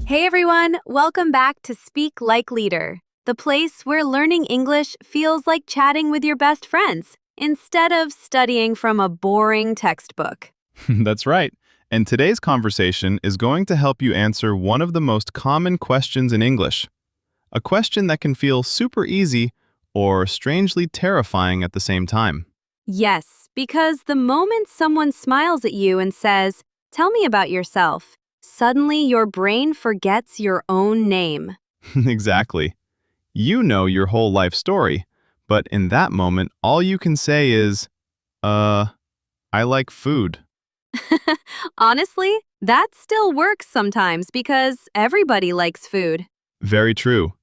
Hey everyone, welcome back to Speak Like Leader, the place where learning English feels like chatting with your best friends instead of studying from a boring textbook. That's right. And today's conversation is going to help you answer one of the most common questions in English. A question that can feel super easy or strangely terrifying at the same time. Yes, because the moment someone smiles at you and says, "Tell me about yourself," suddenly your brain forgets your own name. Exactly. You know your whole life story, but in that moment, all you can say is, I like food. Honestly, that still works sometimes because everybody likes food. Very true.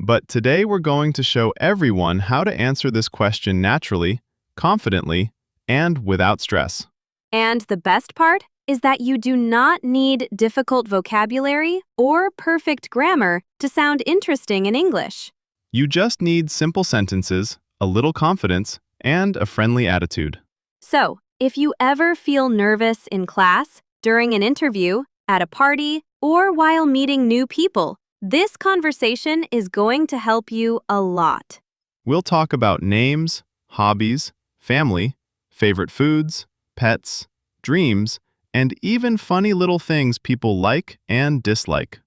But today we're going to show everyone how to answer this question naturally, confidently, and without stress. And the best part is that you do not need difficult vocabulary or perfect grammar to sound interesting in English. You just need simple sentences, a little confidence, and a friendly attitude. So, if you ever feel nervous in class, during an interview, at a party, or while meeting new people, this conversation is going to help you a lot. We'll talk about names, hobbies, family, favorite foods, pets, dreams, and even funny little things people like and dislike.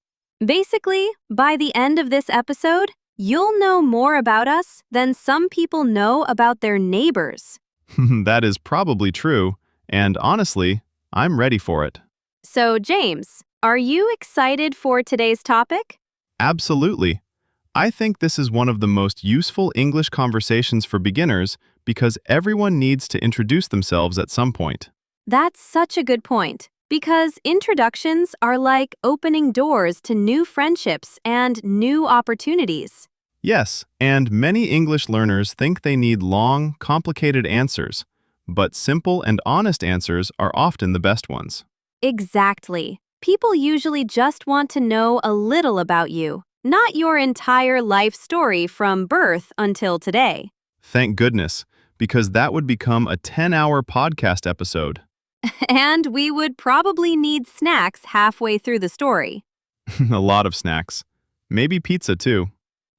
Basically, by the end of this episode, you'll know more about us than some people know about their neighbors. That is probably true, and honestly, I'm ready for it. So, James, are you excited for today's topic? Absolutely. I think this is one of the most useful English conversations for beginners because everyone needs to introduce themselves at some point. That's such a good point, because introductions are like opening doors to new friendships and new opportunities. Yes, and many English learners think they need long, complicated answers, but simple and honest answers are often the best ones. Exactly. People usually just want to know a little about you, not your entire life story from birth until today. Thank goodness, because that would become a 10-hour podcast episode. And we would probably need snacks halfway through the story. A lot of snacks. Maybe pizza too.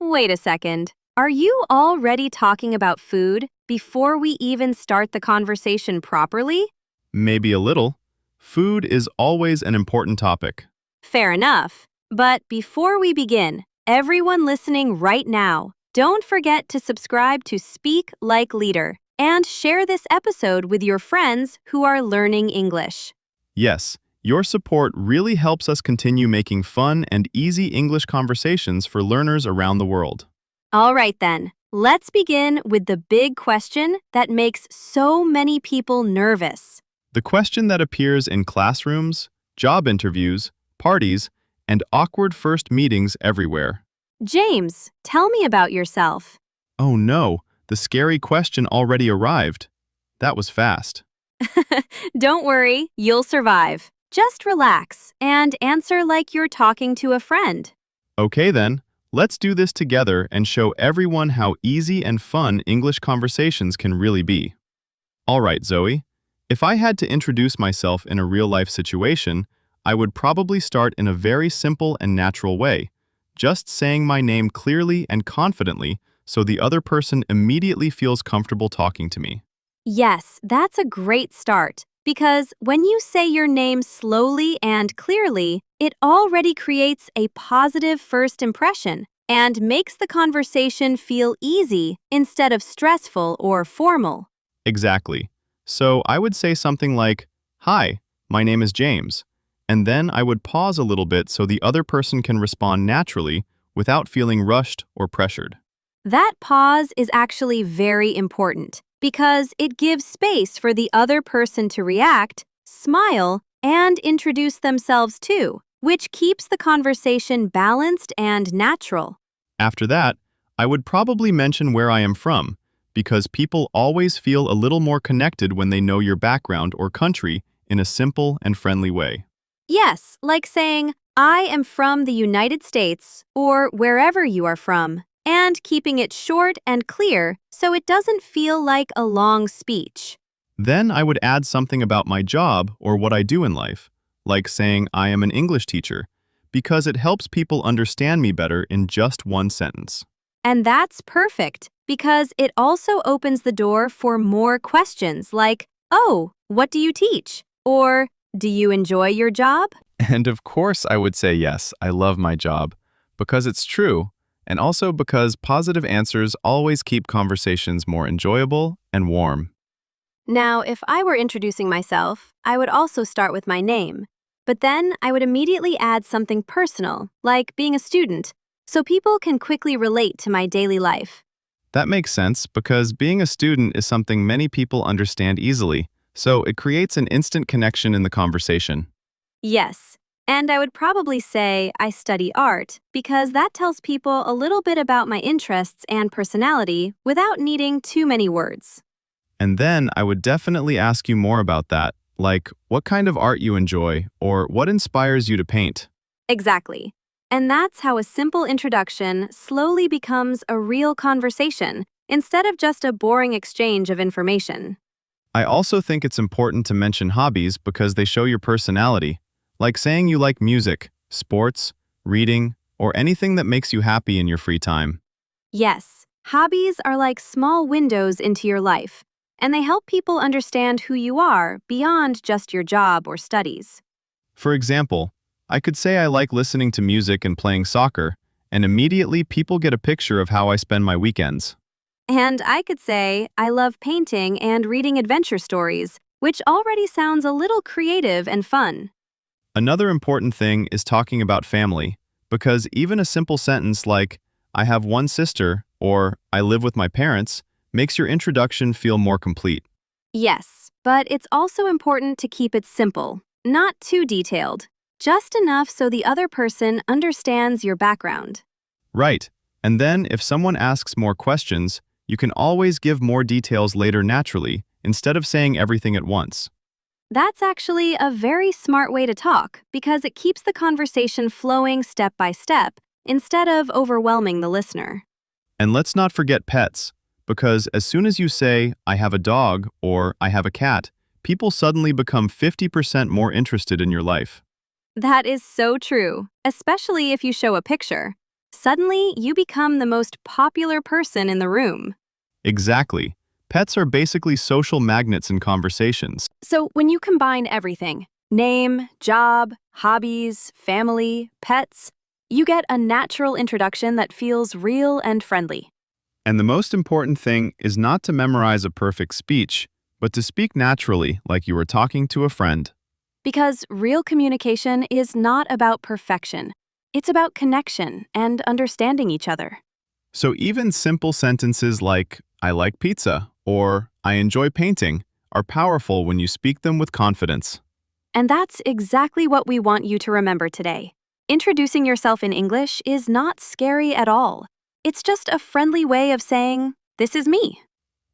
Wait a second. Are you already talking about food before we even start the conversation properly? Maybe a little. Food is always an important topic. Fair enough. But before we begin, everyone listening right now, don't forget to subscribe to Speak Like Leader and share this episode with your friends who are learning English. Yes, your support really helps us continue making fun and easy English conversations for learners around the world. All right then, let's begin with the big question that makes so many people nervous. The question that appears in classrooms, job interviews, parties, and awkward first meetings everywhere. James, tell me about yourself. Oh no, the scary question already arrived. That was fast. Don't worry, you'll survive. Just relax and answer like you're talking to a friend. Okay then, let's do this together and show everyone how easy and fun English conversations can really be. All right, Zoe. If I had to introduce myself in a real-life situation, I would probably start in a very simple and natural way, just saying my name clearly and confidently so the other person immediately feels comfortable talking to me. Yes, that's a great start, because when you say your name slowly and clearly, it already creates a positive first impression and makes the conversation feel easy instead of stressful or formal. Exactly. So I would say something like, "Hi, my name is James," and then I would pause a little bit so the other person can respond naturally without feeling rushed or pressured. That pause is actually very important because it gives space for the other person to react, smile, and introduce themselves too, which keeps the conversation balanced and natural. After that, I would probably mention where I am from, because people always feel a little more connected when they know your background or country in a simple and friendly way. Yes, like saying, "I am from the United States," or wherever you are from, and keeping it short and clear so it doesn't feel like a long speech. Then I would add something about my job or what I do in life, like saying I am an English teacher, because it helps people understand me better in just one sentence. And that's perfect because it also opens the door for more questions like, oh, what do you teach? Or, do you enjoy your job? And of course, I would say yes, I love my job, because it's true, and also because positive answers always keep conversations more enjoyable and warm. Now, if I were introducing myself, I would also start with my name. But then I would immediately add something personal, like being a student, so people can quickly relate to my daily life. That makes sense because being a student is something many people understand easily, so it creates an instant connection in the conversation. Yes, and I would probably say I study art because that tells people a little bit about my interests and personality without needing too many words. And then I would definitely ask you more about that, like what kind of art you enjoy or what inspires you to paint. Exactly. And that's how a simple introduction slowly becomes a real conversation instead of just a boring exchange of information. I also think it's important to mention hobbies because they show your personality, like saying you like music, sports, reading, or anything that makes you happy in your free time. Yes, hobbies are like small windows into your life, and they help people understand who you are beyond just your job or studies. For example, I could say I like listening to music and playing soccer, and immediately people get a picture of how I spend my weekends. And I could say I love painting and reading adventure stories, which already sounds a little creative and fun. Another important thing is talking about family, because even a simple sentence like, I have one sister, or I live with my parents, makes your introduction feel more complete. Yes, but it's also important to keep it simple, not too detailed, just enough so the other person understands your background. Right, and then if someone asks more questions, you can always give more details later naturally, instead of saying everything at once. That's actually a very smart way to talk because it keeps the conversation flowing step by step instead of overwhelming the listener. And let's not forget pets, because as soon as you say, I have a dog or I have a cat, people suddenly become 50% more interested in your life. That is so true, especially if you show a picture. Suddenly, you become the most popular person in the room. Exactly. Pets are basically social magnets in conversations. So, when you combine everything name, job, hobbies, family, pets you get a natural introduction that feels real and friendly. And the most important thing is not to memorize a perfect speech, but to speak naturally like you were talking to a friend. Because real communication is not about perfection, it's about connection and understanding each other. So even simple sentences like, I like pizza, or I enjoy painting, are powerful when you speak them with confidence. And that's exactly what we want you to remember today. Introducing yourself in English is not scary at all. It's just a friendly way of saying, this is me.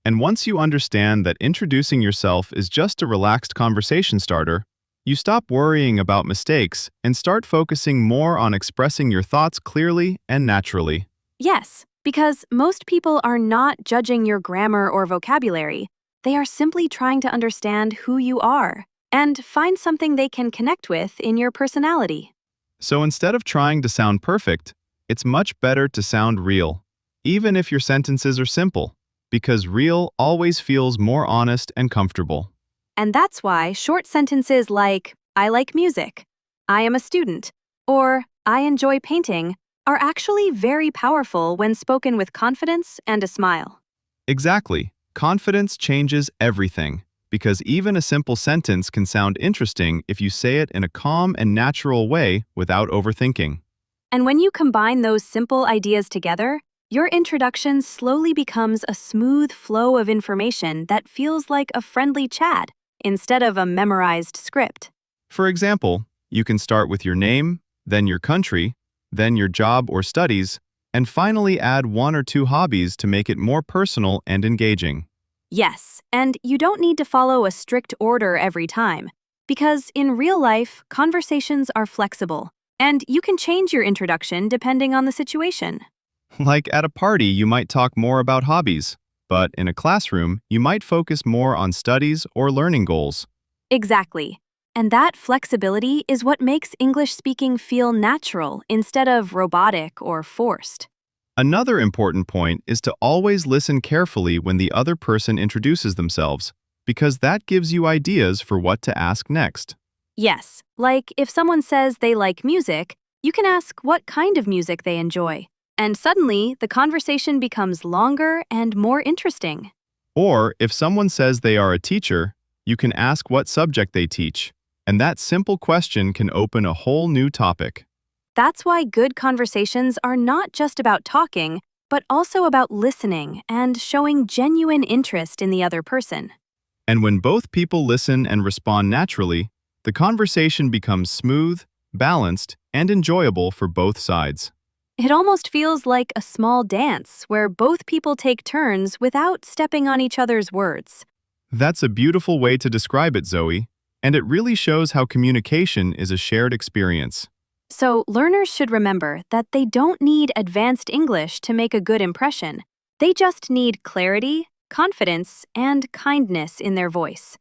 And once you understand that introducing yourself is just a relaxed conversation starter, you stop worrying about mistakes and start focusing more on expressing your thoughts clearly and naturally. Yes, because most people are not judging your grammar or vocabulary. They are simply trying to understand who you are and find something they can connect with in your personality. So instead of trying to sound perfect, it's much better to sound real, even if your sentences are simple, because real always feels more honest and comfortable. And that's why short sentences like, I like music, I am a student, or I enjoy painting are actually very powerful when spoken with confidence and a smile. Exactly. Confidence changes everything, because even a simple sentence can sound interesting if you say it in a calm and natural way without overthinking. And when you combine those simple ideas together, your introduction slowly becomes a smooth flow of information that feels like a friendly chat instead of a memorized script. For example, you can start with your name, then your country, then your job or studies, and finally add one or two hobbies to make it more personal and engaging. Yes, and you don't need to follow a strict order every time, because in real life, conversations are flexible, and you can change your introduction depending on the situation. Like at a party, you might talk more about hobbies, But in a classroom, you might focus more on studies or learning goals. Exactly. And that flexibility is what makes English speaking feel natural instead of robotic or forced. Another important point is to always listen carefully when the other person introduces themselves, because that gives you ideas for what to ask next. Yes, like if someone says they like music, you can ask what kind of music they enjoy. And suddenly, the conversation becomes longer and more interesting. Or if someone says they are a teacher, you can ask what subject they teach, and that simple question can open a whole new topic. That's why good conversations are not just about talking, but also about listening and showing genuine interest in the other person. And when both people listen and respond naturally, the conversation becomes smooth, balanced, and enjoyable for both sides. It almost feels like a small dance where both people take turns without stepping on each other's words. That's a beautiful way to describe it, Zoe, and it really shows how communication is a shared experience. So, learners should remember that they don't need advanced English to make a good impression. They just need clarity, confidence, and kindness in their voice.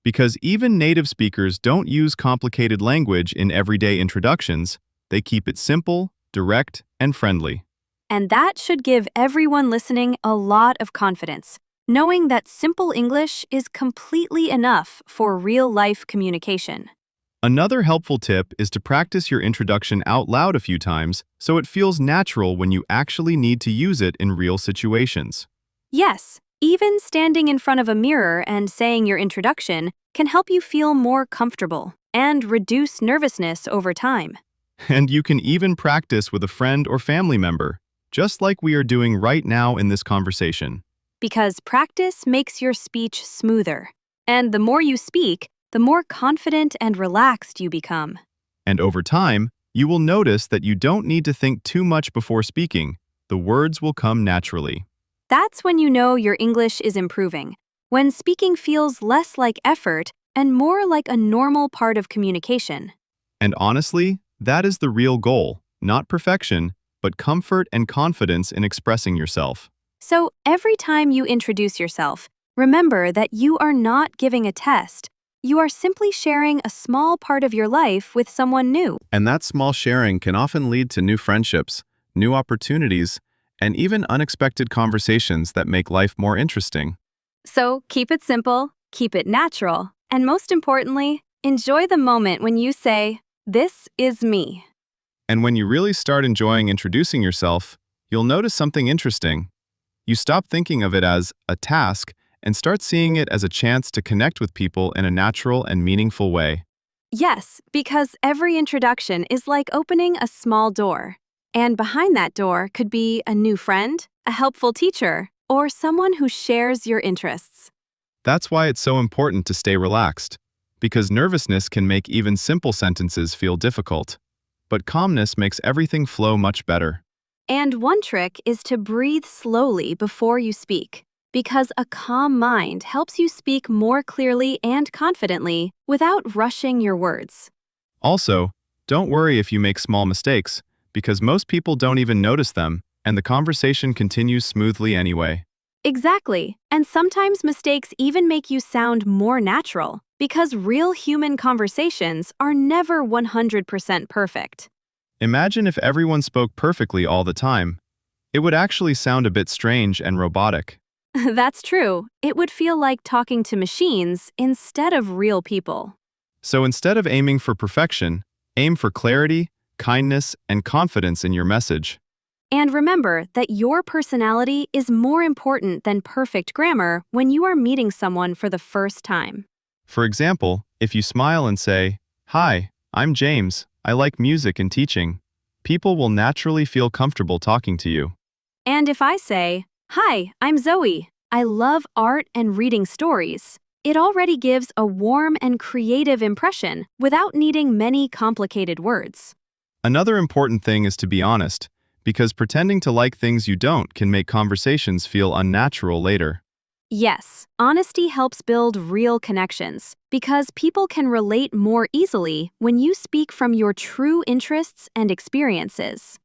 Because even native speakers don't use complicated language in everyday introductions, they keep it simple, direct, and friendly. And that should give everyone listening a lot of confidence, knowing that simple English is completely enough for real-life communication. Another helpful tip is to practice your introduction out loud a few times so it feels natural when you actually need to use it in real situations. Yes, even standing in front of a mirror and saying your introduction can help you feel more comfortable and reduce nervousness over time. And you can even practice with a friend or family member, just like we are doing right now in this conversation. Because practice makes your speech smoother. And the more you speak, the more confident and relaxed you become. And over time, you will notice that you don't need to think too much before speaking. The words will come naturally. That's when you know your English is improving, when speaking feels less like effort and more like a normal part of communication. And honestly, that is the real goal, not perfection, but comfort and confidence in expressing yourself. So every time you introduce yourself, remember that you are not giving a test. You are simply sharing a small part of your life with someone new. And that small sharing can often lead to new friendships, new opportunities, and even unexpected conversations that make life more interesting. So keep it simple, keep it natural, and most importantly, enjoy the moment when you say, "This is me." And when you really start enjoying introducing yourself, you'll notice something interesting. You stop thinking of it as a task and start seeing it as a chance to connect with people in a natural and meaningful way. Yes, because every introduction is like opening a small door. And behind that door could be a new friend, a helpful teacher, or someone who shares your interests. That's why it's so important to stay relaxed, because nervousness can make even simple sentences feel difficult. But calmness makes everything flow much better. And one trick is to breathe slowly before you speak, because a calm mind helps you speak more clearly and confidently without rushing your words. Also, don't worry if you make small mistakes, because most people don't even notice them, and the conversation continues smoothly anyway. Exactly, and sometimes mistakes even make you sound more natural, because real human conversations are never 100% perfect. Imagine if everyone spoke perfectly all the time. It would actually sound a bit strange and robotic. That's true. It would feel like talking to machines instead of real people. So instead of aiming for perfection, aim for clarity, kindness, and confidence in your message. And remember that your personality is more important than perfect grammar when you are meeting someone for the first time. For example, if you smile and say, "Hi, I'm James, I like music and teaching," people will naturally feel comfortable talking to you. And if I say, "Hi, I'm Zoe, I love art and reading stories," it already gives a warm and creative impression without needing many complicated words. Another important thing is to be honest, because pretending to like things you don't can make conversations feel unnatural later. Yes, honesty helps build real connections because people can relate more easily when you speak from your true interests and experiences.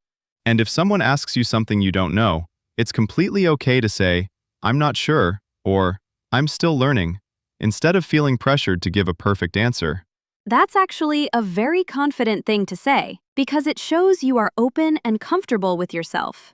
And if someone asks you something you don't know, it's completely okay to say, I'm not sure, or I'm still learning, instead of feeling pressured to give a perfect answer. That's actually a very confident thing to say, because it shows you are open and comfortable with yourself.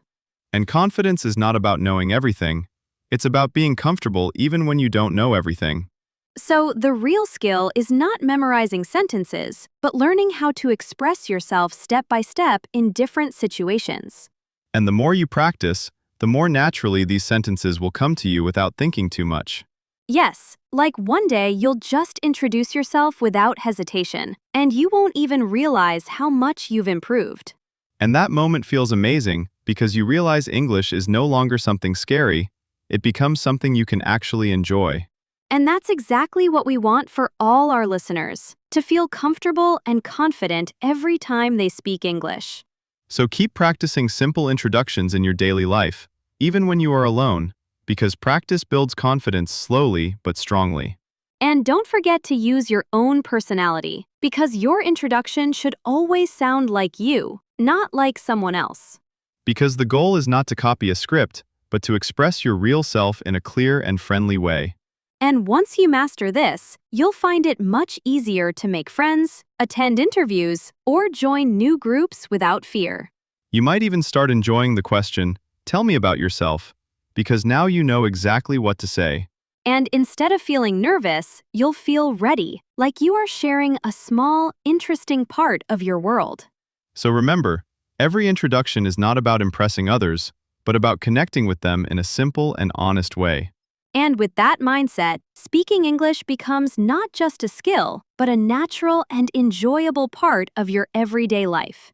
And confidence is not about knowing everything, it's about being comfortable even when you don't know everything. So, the real skill is not memorizing sentences, but learning how to express yourself step by step in different situations. And the more you practice, the more naturally these sentences will come to you without thinking too much. Yes, like one day you'll just introduce yourself without hesitation, and you won't even realize how much you've improved. And that moment feels amazing because you realize English is no longer something scary, it becomes something you can actually enjoy. And that's exactly what we want for all our listeners, to feel comfortable and confident every time they speak English. So keep practicing simple introductions in your daily life, even when you are alone, because practice builds confidence slowly but strongly. And don't forget to use your own personality, because your introduction should always sound like you, not like someone else. Because the goal is not to copy a script, but to express your real self in a clear and friendly way. And once you master this, you'll find it much easier to make friends, attend interviews, or join new groups without fear. You might even start enjoying the question, "Tell me about yourself," because now you know exactly what to say. And instead of feeling nervous, you'll feel ready, like you are sharing a small, interesting part of your world. So remember, every introduction is not about impressing others, but about connecting with them in a simple and honest way. And with that mindset, speaking English becomes not just a skill, but a natural and enjoyable part of your everyday life.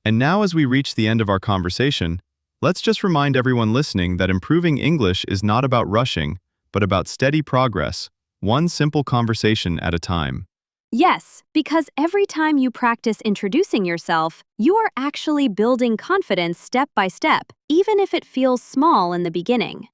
And now as we reach the end of our conversation, let's just remind everyone listening that improving English is not about rushing, but about steady progress, one simple conversation at a time. Yes, because every time you practice introducing yourself, you are actually building confidence step by step, even if it feels small in the beginning.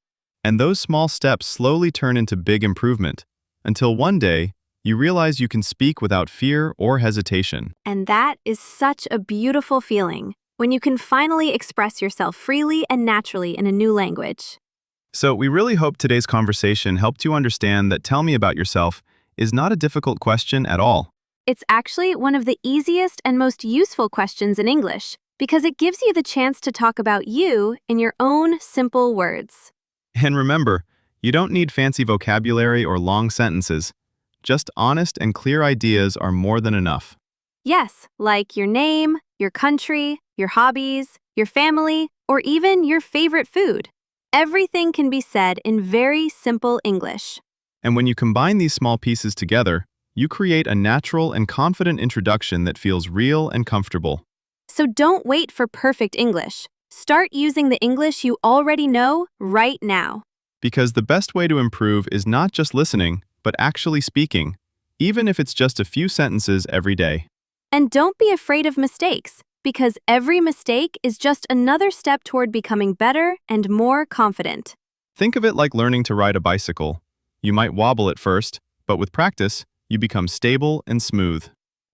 And those small steps slowly turn into big improvement, until one day, you realize you can speak without fear or hesitation. And that is such a beautiful feeling, when you can finally express yourself freely and naturally in a new language. So we really hope today's conversation helped you understand that "tell me about yourself" is not a difficult question at all. It's actually one of the easiest and most useful questions in English, because it gives you the chance to talk about you in your own simple words. And remember, you don't need fancy vocabulary or long sentences. Just honest and clear ideas are more than enough. Yes, like your name, your country, your hobbies, your family, or even your favorite food. Everything can be said in very simple English. And when you combine these small pieces together, you create a natural and confident introduction that feels real and comfortable. So don't wait for perfect English. Start using the English you already know right now. Because the best way to improve is not just listening, but actually speaking, even if it's just a few sentences every day. And don't be afraid of mistakes, because every mistake is just another step toward becoming better and more confident. Think of it like learning to ride a bicycle. You might wobble at first, but with practice, you become stable and smooth.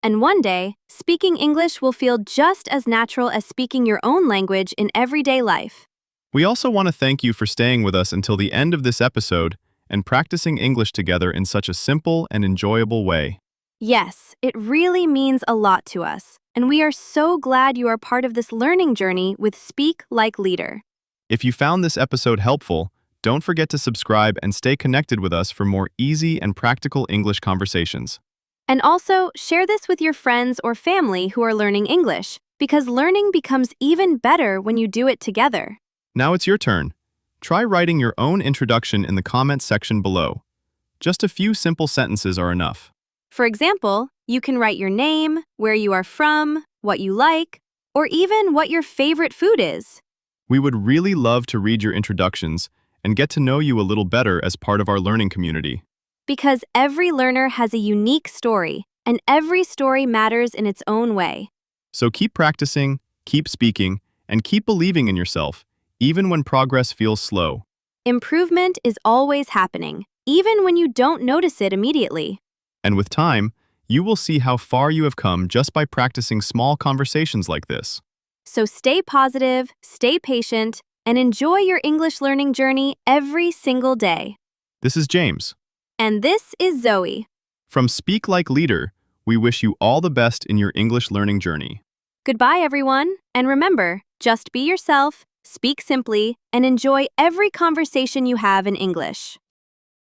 And one day, speaking English will feel just as natural as speaking your own language in everyday life. We also want to thank you for staying with us until the end of this episode and practicing English together in such a simple and enjoyable way. Yes, it really means a lot to us, and we are so glad you are part of this learning journey with Speak Like Leader. If you found this episode helpful, don't forget to subscribe and stay connected with us for more easy and practical English conversations. And also, share this with your friends or family who are learning English, because learning becomes even better when you do it together. Now it's your turn. Try writing your own introduction in the comments section below. Just a few simple sentences are enough. For example, you can write your name, where you are from, what you like, or even what your favorite food is. We would really love to read your introductions and get to know you a little better as part of our learning community. Because every learner has a unique story, and every story matters in its own way. So keep practicing, keep speaking, and keep believing in yourself, even when progress feels slow. Improvement is always happening, even when you don't notice it immediately. And with time, you will see how far you have come just by practicing small conversations like this. So stay positive, stay patient, and enjoy your English learning journey every single day. This is James. And this is Zoe. From Speak Like Leader, we wish you all the best in your English learning journey. Goodbye, everyone, and remember, just be yourself, speak simply, and enjoy every conversation you have in English.